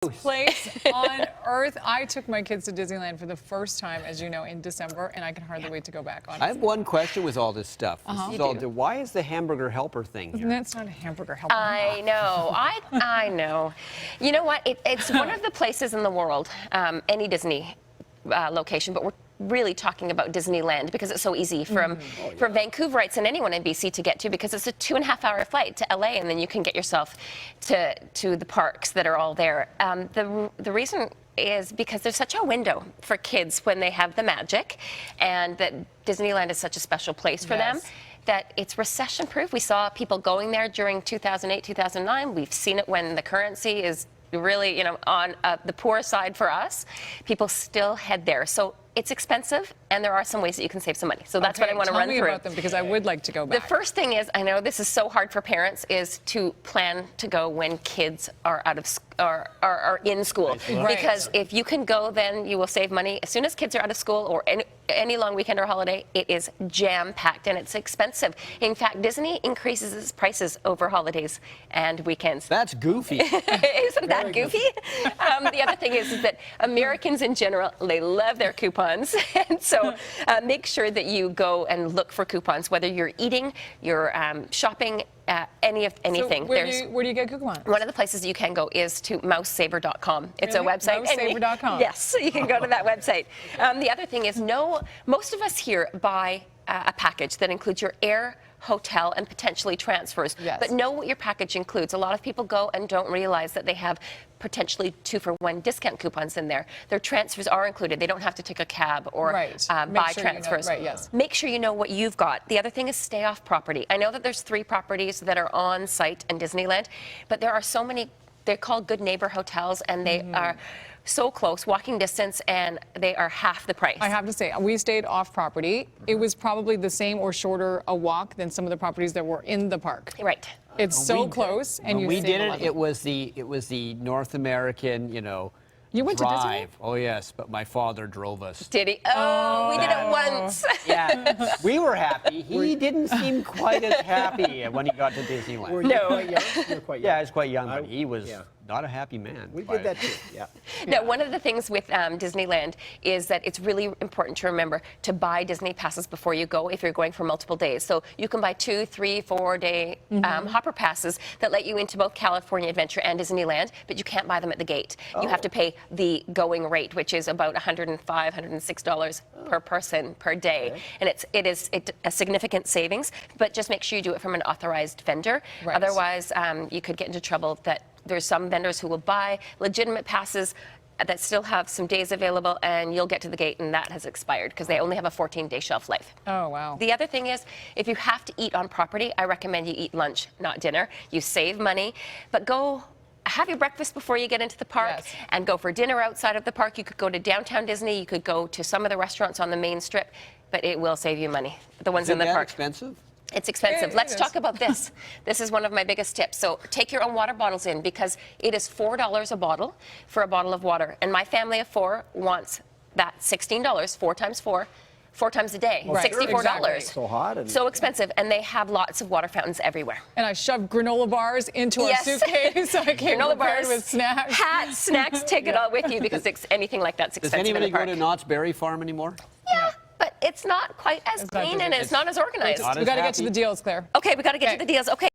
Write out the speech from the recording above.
Place on earth. I took my kids to Disneyland for the first time, as you know, in December, and I can hardly wait to go back. Honestly. I have one question with all this stuff. Why is the hamburger helper thing here? That's not a hamburger helper. I know. I know. You know what? It's one of the places in the world, any Disney location, but we're really talking about Disneyland because it's so easy from Vancouverites and anyone in BC to get to, because it's a 2.5-hour flight to LA, and then you can get yourself to the parks that are all there. The reason is because there's such a window for kids when they have the magic, and that Disneyland is such a special place for them, that it's recession proof. We saw people going there during 2008, 2009. We've seen it when the currency is really, you know, on the poor side for us. People still head there. So it's expensive, and there are some ways that you can save some money. So that's what I want to run through. Tell me about them, because I would like to go back. The first thing is, I know this is so hard for parents, is to plan to go when kids are out of are in school. Right. Because if you can go, then you will save money. As soon as kids are out of school or any long weekend or holiday, it is jam-packed and it's expensive. In fact, Disney increases its prices over holidays and weekends. That's goofy. Isn't that goofy? The other thing is that Americans in general, they love their coupons. And so make sure that you go and look for coupons, whether you're eating, you're shopping, anything. So where do you get coupons? One of the places you can go is to mousesaver.com. It's a website. Mousesaver.com. Yes, you can go to that website. The other thing is, most of us here buy a package that includes your air, hotel, and potentially transfers. Yes. But know what your package includes. A lot of people go and don't realize that they have potentially 2-for-1 discount coupons in there. Their transfers are included. They don't have to take a cab or buy transfers. Make sure you know what you've got. The other thing is stay off property. I know that there's 3 properties that are on site in Disneyland, but there are so many. They're called Good Neighbor hotels, and they are so close, walking distance, and they are half the price. I have to say, we stayed off property. It was probably the same or shorter a walk than some of the properties that were in the park. Right. It's so close, and we did it. It was the North American, you know. You went drive. to Disney? Oh yes, but my father drove us. Did he? Oh, we did it once. Yeah, we were happy. He didn't seem quite as happy when he got to Disneyland. Were you quite young? You were quite young. Yeah, I was quite young, but he was not a happy man. We did that too. Yeah. Now, one of the things with Disneyland is that it's really important to remember to buy Disney passes before you go if you're going for multiple days. So you can buy 2, 3, 4-day hopper passes that let you into both California Adventure and Disneyland, but you can't buy them at the gate. You have to pay the going rate, which is about $105, $106 per person per day, and it is a significant savings. But just make sure you do it from an authorized vendor. Right. Otherwise, you could get into trouble. That there's some vendors who will buy legitimate passes that still have some days available, and you'll get to the gate and that has expired because they only have a 14-day shelf life. Oh, wow. The other thing is, if you have to eat on property, I recommend you eat lunch, not dinner. You save money, but go have your breakfast before you get into the park and go for dinner outside of the park. You could go to downtown Disney. You could go to some of the restaurants on the main strip, but it will save you money. The ones in the park. Expensive? It's expensive. Let's talk about this. This is one of my biggest tips. So take your own water bottles in, because it is $4 a bottle for a bottle of water. And my family of 4 wants that $16, 4 times 4, 4 times a day, $64. Exactly. So hot and so expensive, and they have lots of water fountains everywhere. And I shoved granola bars into our suitcase, so I came prepared with snacks. Hats, snacks, take it all with you, because anything like that's expensive. Does anybody in the park. go to Knott's Berry Farm anymore? Yeah. But it's not quite as clean, and it's not as organized. We got to get to the deals, Claire. Okay, we got to get to the deals. Okay.